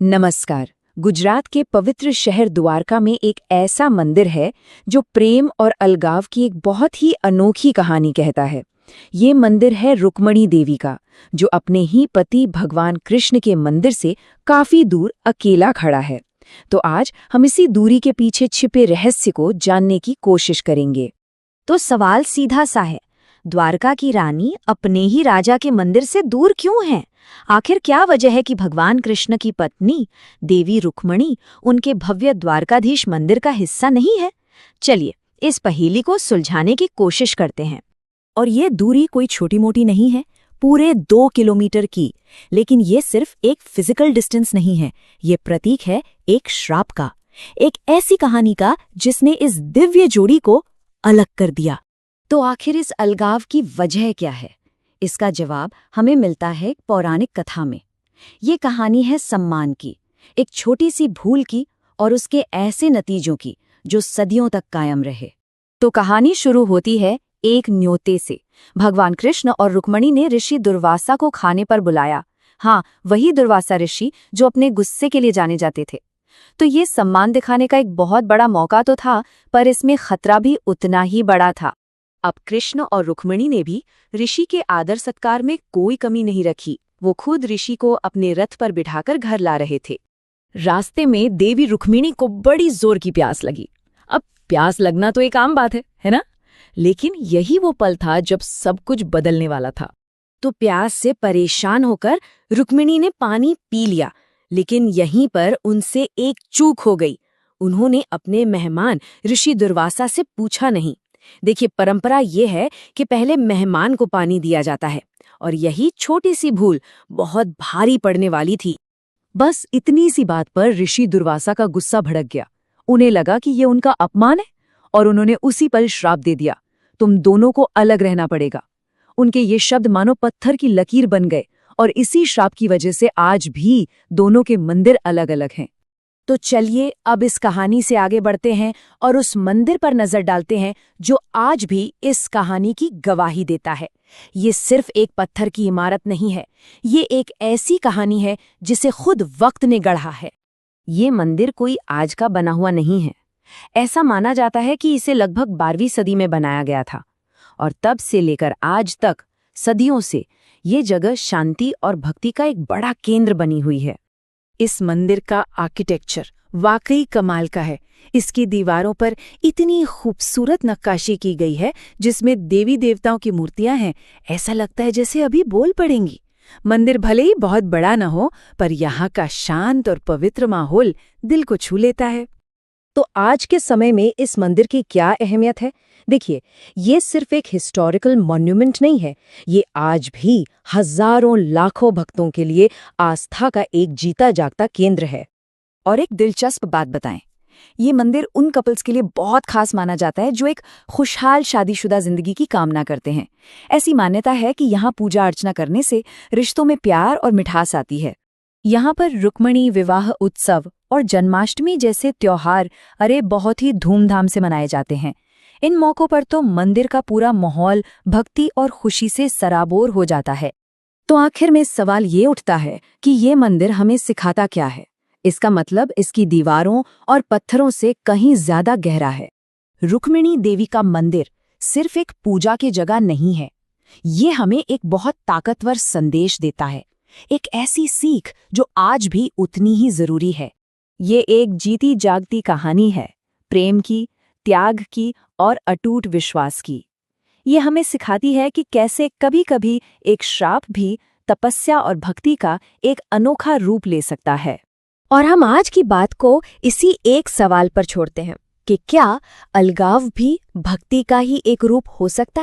नमस्कार। गुजरात के पवित्र शहर द्वारका में एक ऐसा मंदिर है जो प्रेम और अलगाव की एक बहुत ही अनोखी कहानी कहता है। ये मंदिर है रुक्मणी देवी का, जो अपने ही पति भगवान कृष्ण के मंदिर से काफी दूर अकेला खड़ा है। तो आज हम इसी दूरी के पीछे छिपे रहस्य को जानने की कोशिश करेंगे। तो सवाल सीधा सा है, द्वारका की रानी अपने ही राजा के मंदिर से दूर क्यों है? आखिर क्या वजह है कि भगवान कृष्ण की पत्नी देवी रुक्मणी उनके भव्य द्वारकाधीश मंदिर का हिस्सा नहीं है? चलिए इस पहेली को सुलझाने की कोशिश करते हैं। और ये दूरी कोई छोटी मोटी नहीं है, पूरे 2 किलोमीटर की। लेकिन ये सिर्फ एक फिजिकल डिस्टेंस नहीं है, ये प्रतीक है एक श्राप का, एक ऐसी कहानी का जिसने इस दिव्य जोड़ी को अलग कर दिया। तो आखिर इस अलगाव की वजह क्या है? इसका जवाब हमें मिलता है पौराणिक कथा में। ये कहानी है सम्मान की, एक छोटी सी भूल की और उसके ऐसे नतीजों की जो सदियों तक कायम रहे। तो कहानी शुरू होती है एक न्योते से। भगवान कृष्ण और रुक्मणी ने ऋषि दुर्वासा को खाने पर बुलाया। हाँ, वही दुर्वासा ऋषि जो अपने गुस्से के लिए जाने जाते थे। तो ये सम्मान दिखाने का एक बहुत बड़ा मौका तो था, पर इसमें खतरा भी उतना ही बड़ा था। अब कृष्ण और रुक्मणी ने भी ऋषि के आदर सत्कार में कोई कमी नहीं रखी। वो खुद ऋषि को अपने रथ पर बिठाकर घर ला रहे थे। रास्ते में देवी रुक्मिणी को बड़ी जोर की प्यास लगी। अब प्यास लगना तो एक आम बात है ना? लेकिन यही वो पल था जब सब कुछ बदलने वाला था। तो प्यास से परेशान होकर रुक्मिणी ने पानी पी लिया, लेकिन यहीं पर उनसे एक चूक हो गई। उन्होंने अपने मेहमान ऋषि दुर्वासा से पूछा नहीं। देखिए, परंपरा ये है कि पहले मेहमान को पानी दिया जाता है, और यही छोटी सी भूल बहुत भारी पड़ने वाली थी। बस इतनी सी बात पर ऋषि दुर्वासा का गुस्सा भड़क गया। उन्हें लगा कि ये उनका अपमान है, और उन्होंने उसी पल श्राप दे दिया, तुम दोनों को अलग रहना पड़ेगा। उनके ये शब्द मानो पत्थर की लकीर बन गए, और इसी श्राप की वजह से आज भी दोनों के मंदिर अलग अलग हैं। तो चलिए अब इस कहानी से आगे बढ़ते हैं और उस मंदिर पर नजर डालते हैं जो आज भी इस कहानी की गवाही देता है। ये सिर्फ एक पत्थर की इमारत नहीं है, ये एक ऐसी कहानी है जिसे खुद वक्त ने गढ़ा है। ये मंदिर कोई आज का बना हुआ नहीं है। ऐसा माना जाता है कि इसे लगभग 12वीं सदी में बनाया गया था, और तब से लेकर आज तक सदियों से ये जगह शांति और भक्ति का एक बड़ा केंद्र बनी हुई है। इस मंदिर का आर्किटेक्चर वाकई कमाल का है। इसकी दीवारों पर इतनी खूबसूरत नक्काशी की गई है जिसमें देवी देवताओं की मूर्तियां हैं। ऐसा लगता है जैसे अभी बोल पड़ेंगी। मंदिर भले ही बहुत बड़ा न हो, पर यहाँ का शांत और पवित्र माहौल दिल को छू लेता है। तो आज के समय में इस मंदिर की क्या अहमियत है? देखिए, ये सिर्फ एक हिस्टोरिकल मॉन्यूमेंट नहीं है, ये आज भी हजारों लाखों भक्तों के लिए आस्था का एक जीता जागता केंद्र है। और एक दिलचस्प बात बताएं, ये मंदिर उन कपल्स के लिए बहुत खास माना जाता है जो एक खुशहाल शादीशुदा जिंदगी की कामना करते हैं। ऐसी मान्यता है कि यहाँ पूजा अर्चना करने से रिश्तों में प्यार और मिठास आती है। यहाँ पर रुक्मणी विवाह उत्सव और जन्माष्टमी जैसे त्योहार बहुत ही धूमधाम से मनाए जाते हैं। इन मौक़ों पर तो मंदिर का पूरा माहौल भक्ति और खुशी से सराबोर हो जाता है। तो आखिर में सवाल ये उठता है कि ये मंदिर हमें सिखाता क्या है? इसका मतलब इसकी दीवारों और पत्थरों से कहीं ज्यादा गहरा है। रुक्मिणी देवी का मंदिर सिर्फ एक पूजा की जगह नहीं है, ये हमें एक बहुत ताकतवर संदेश देता है, एक ऐसी सीख जो आज भी उतनी ही जरूरी है। ये एक जीती जागती कहानी है, प्रेम की, त्याग की और अटूट विश्वास की। ये हमें सिखाती है कि कैसे कभी-कभी एक श्राप भी तपस्या और भक्ति का एक अनोखा रूप ले सकता है। और हम आज की बात को इसी एक सवाल पर छोड़ते हैं कि क्या अलगाव भी भक्ति का ही एक रूप हो सकता है?